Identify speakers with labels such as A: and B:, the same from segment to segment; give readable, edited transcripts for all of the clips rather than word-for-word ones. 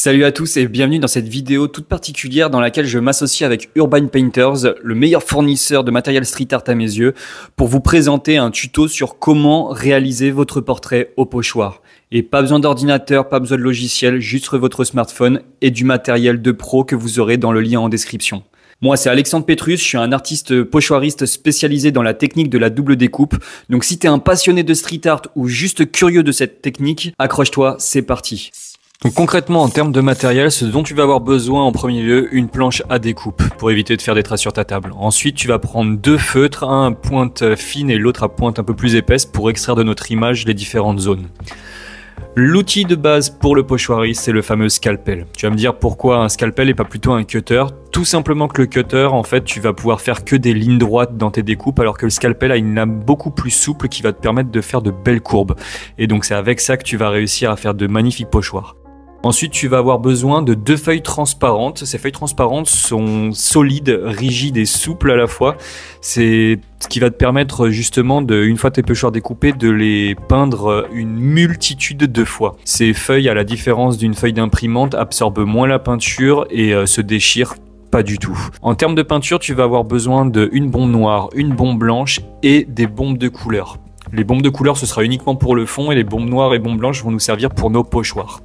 A: Salut à tous et bienvenue dans cette vidéo toute particulière dans laquelle je m'associe avec Urban Painters, le meilleur fournisseur de matériel street art à mes yeux, pour vous présenter un tuto sur comment réaliser votre portrait au pochoir. Et pas besoin d'ordinateur, pas besoin de logiciel, juste votre smartphone et du matériel de pro que vous aurez dans le lien en description. Moi, c'est Alexandre Petrus, je suis un artiste pochoiriste spécialisé dans la technique de la double découpe. Donc si t'es un passionné de street art ou juste curieux de cette technique, accroche-toi, c'est parti. Donc concrètement, en termes de matériel, ce dont tu vas avoir besoin en premier lieu, une planche à découpe pour éviter de faire des traces sur ta table. Ensuite, tu vas prendre deux feutres, un à pointe fine et l'autre à pointe un peu plus épaisse pour extraire de notre image les différentes zones. L'outil de base pour le pochoiriste, c'est le fameux scalpel. Tu vas me dire pourquoi un scalpel et pas plutôt un cutter. Tout simplement que le cutter, en fait, tu vas pouvoir faire que des lignes droites dans tes découpes, alors que le scalpel a une lame beaucoup plus souple qui va te permettre de faire de belles courbes. Et donc c'est avec ça que tu vas réussir à faire de magnifiques pochoirs. Ensuite, tu vas avoir besoin de deux feuilles transparentes. Ces feuilles transparentes sont solides, rigides et souples à la fois. C'est ce qui va te permettre justement, une fois tes pochoirs découpés, de les peindre une multitude de fois. Ces feuilles, à la différence d'une feuille d'imprimante, absorbent moins la peinture et se déchirent pas du tout. En termes de peinture, tu vas avoir besoin d'une bombe noire, une bombe blanche et des bombes de couleur. Les bombes de couleur, ce sera uniquement pour le fond et les bombes noires et bombes blanches vont nous servir pour nos pochoirs.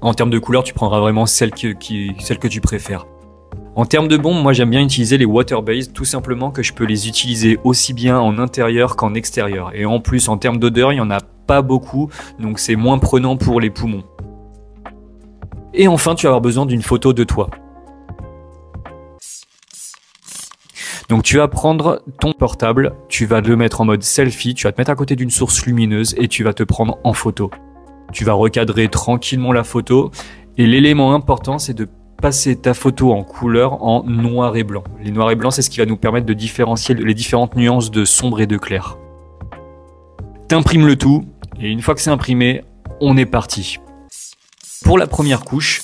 A: En termes de couleur, tu prendras vraiment celle que tu préfères. En termes de bombes, moi j'aime bien utiliser les water-based, tout simplement que je peux les utiliser aussi bien en intérieur qu'en extérieur. Et en plus, en termes d'odeur, il n'y en a pas beaucoup, donc c'est moins prenant pour les poumons. Et enfin, tu vas avoir besoin d'une photo de toi. Donc tu vas prendre ton portable, tu vas le mettre en mode selfie, tu vas te mettre à côté d'une source lumineuse et tu vas te prendre en photo. Tu vas recadrer tranquillement la photo et l'élément important, c'est de passer ta photo en couleur en noir et blanc. Les noirs et blancs, c'est ce qui va nous permettre de différencier les différentes nuances de sombre et de clair. T'imprimes le tout et une fois que c'est imprimé, on est parti. Pour la première couche,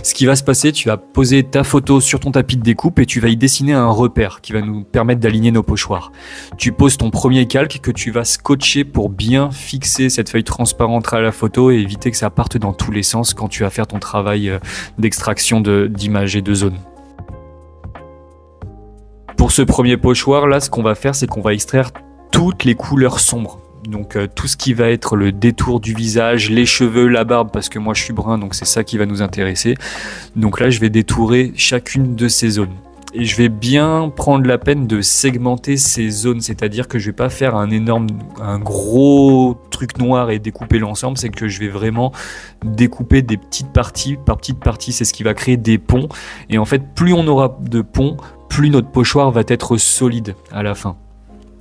A: ce qui va se passer, tu vas poser ta photo sur ton tapis de découpe et tu vas y dessiner un repère qui va nous permettre d'aligner nos pochoirs. Tu poses ton premier calque que tu vas scotcher pour bien fixer cette feuille transparente à la photo et éviter que ça parte dans tous les sens quand tu vas faire ton travail d'extraction d'images et de zones. Pour ce premier pochoir là, ce qu'on va faire, c'est qu'on va extraire toutes les couleurs sombres. Donc tout ce qui va être le détour du visage, les cheveux, la barbe, parce que moi je suis brun, donc c'est ça qui va nous intéresser. Donc là je vais détourer chacune de ces zones. Et je vais bien prendre la peine de segmenter ces zones, c'est-à-dire que je vais pas faire un gros truc noir et découper l'ensemble, c'est que je vais vraiment découper des petites parties par petites parties, c'est ce qui va créer des ponts. Et en fait, plus on aura de ponts, plus notre pochoir va être solide à la fin,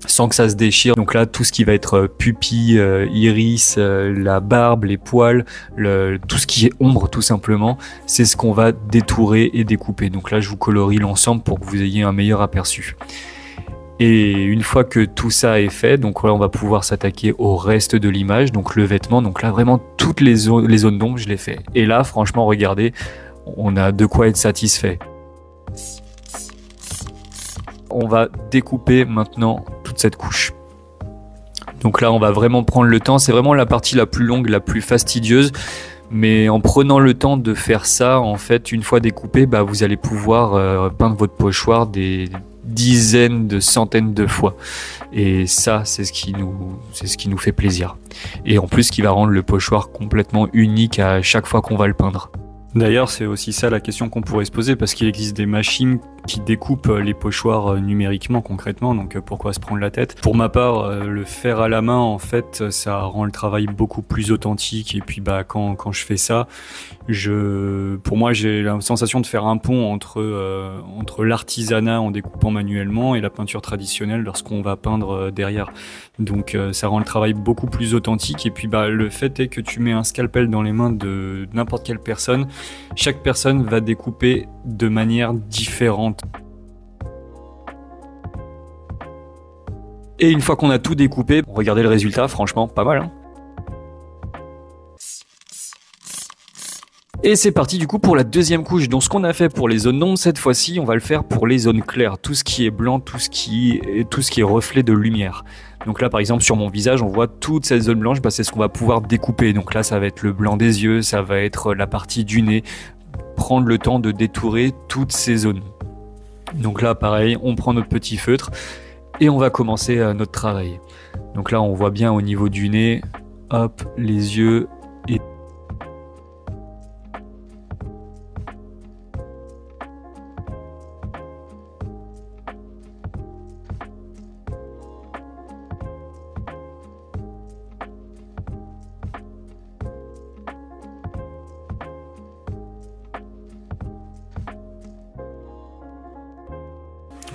A: sans que ça se déchire. Donc là, tout ce qui va être pupille, iris, la barbe, les poils, tout ce qui est ombre tout simplement, c'est ce qu'on va détourer et découper. Donc là, je vous colorie l'ensemble pour que vous ayez un meilleur aperçu. Et une fois que tout ça est fait, donc là, on va pouvoir s'attaquer au reste de l'image, donc le vêtement. Donc là, vraiment, toutes les zones d'ombre, je les fais. Et là, franchement, regardez, on a de quoi être satisfait. On va découper maintenant toute cette couche. Donc là, on va vraiment prendre le temps. C'est vraiment la partie la plus longue, la plus fastidieuse. Mais en prenant le temps de faire ça, en fait, une fois découpé, vous allez pouvoir peindre votre pochoir des dizaines, de centaines de fois. Et ça, c'est ce qui nous fait plaisir. Et en plus, ce qui va rendre le pochoir complètement unique à chaque fois qu'on va le peindre. D'ailleurs, c'est aussi ça la question qu'on pourrait se poser, parce qu'il existe des machines qui découpent les pochoirs numériquement, concrètement, donc pourquoi se prendre la tête? Pour ma part, le faire à la main, en fait, ça rend le travail beaucoup plus authentique, et puis quand je fais ça, pour moi, j'ai la sensation de faire un pont entre l'artisanat en découpant manuellement et la peinture traditionnelle lorsqu'on va peindre derrière. Donc ça rend le travail beaucoup plus authentique, et puis le fait est que tu mets un scalpel dans les mains de n'importe quelle personne, chaque personne va découper de manière différente. Et une fois qu'on a tout découpé, regardez le résultat, franchement pas mal, hein. Et c'est parti du coup pour la deuxième couche. Donc ce qu'on a fait pour les zones d'ombre, cette fois-ci, on va le faire pour les zones claires. Tout ce qui est blanc, tout ce qui est reflet de lumière. Donc là, par exemple, sur mon visage, on voit toute cette zone blanche, c'est ce qu'on va pouvoir découper. Donc là, ça va être le blanc des yeux, ça va être la partie du nez. Prendre le temps de détourer toutes ces zones. Donc là, pareil, on prend notre petit feutre et on va commencer notre travail. Donc là, on voit bien au niveau du nez, hop, les yeux et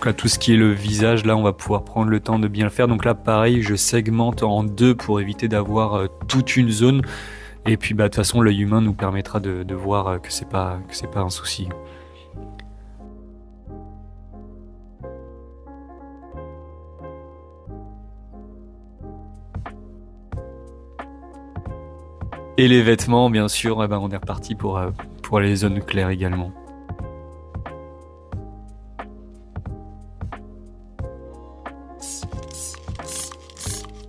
A: là, tout ce qui est le visage, là, on va pouvoir prendre le temps de bien le faire. Donc là, pareil, je segmente en deux pour éviter d'avoir toute une zone. Et puis, de toute façon, l'œil humain nous permettra de voir que c'est pas un souci. Et les vêtements, bien sûr, on est reparti pour les zones claires également.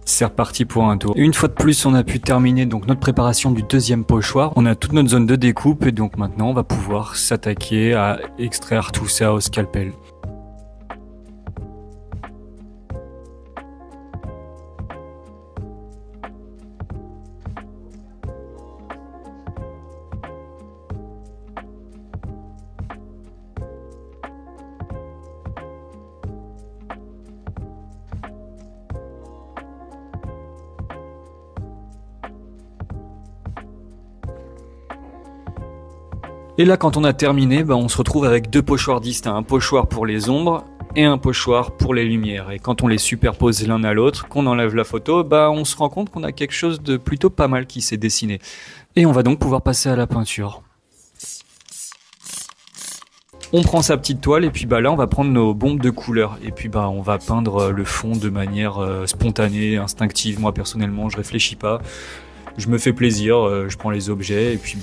A: C'est reparti pour un tour. Et une fois de plus, on a pu terminer donc notre préparation du deuxième pochoir. On a toute notre zone de découpe et donc maintenant, on va pouvoir s'attaquer à extraire tout ça au scalpel. Et là, quand on a terminé, on se retrouve avec deux pochoirs distincts. Un pochoir pour les ombres et un pochoir pour les lumières. Et quand on les superpose l'un à l'autre, qu'on enlève la photo, on se rend compte qu'on a quelque chose de plutôt pas mal qui s'est dessiné. Et on va donc pouvoir passer à la peinture. On prend sa petite toile et puis là on va prendre nos bombes de couleurs et puis on va peindre le fond de manière spontanée, instinctive. Moi personnellement je réfléchis pas. Je me fais plaisir, je prends les objets et puis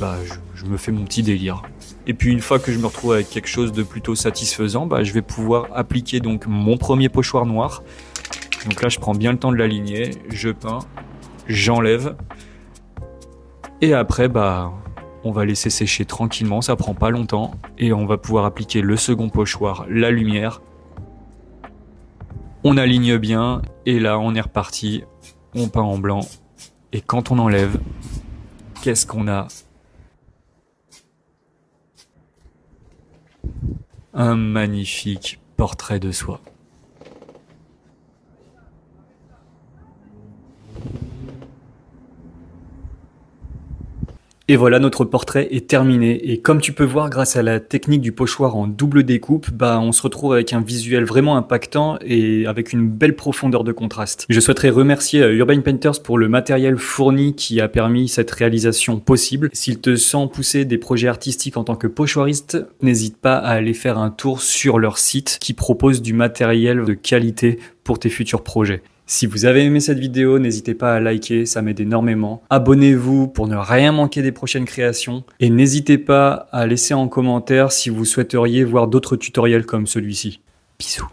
A: je me fais mon petit délire. Et puis une fois que je me retrouve avec quelque chose de plutôt satisfaisant, je vais pouvoir appliquer donc mon premier pochoir noir. Donc là je prends bien le temps de l'aligner, je peins, j'enlève. Et après on va laisser sécher tranquillement, ça prend pas longtemps. Et on va pouvoir appliquer le second pochoir, la lumière. On aligne bien et là on est reparti, on peint en blanc. Et quand on enlève, qu'est-ce qu'on a? Un magnifique portrait de soi. Et voilà, notre portrait est terminé. Et comme tu peux voir, grâce à la technique du pochoir en double découpe, on se retrouve avec un visuel vraiment impactant et avec une belle profondeur de contraste. Je souhaiterais remercier Urbane Painters pour le matériel fourni qui a permis cette réalisation possible. S'il te sent pousser des projets artistiques en tant que pochoiriste, n'hésite pas à aller faire un tour sur leur site qui propose du matériel de qualité pour tes futurs projets. Si vous avez aimé cette vidéo, n'hésitez pas à liker, ça m'aide énormément. Abonnez-vous pour ne rien manquer des prochaines créations. Et n'hésitez pas à laisser en commentaire si vous souhaiteriez voir d'autres tutoriels comme celui-ci. Bisous.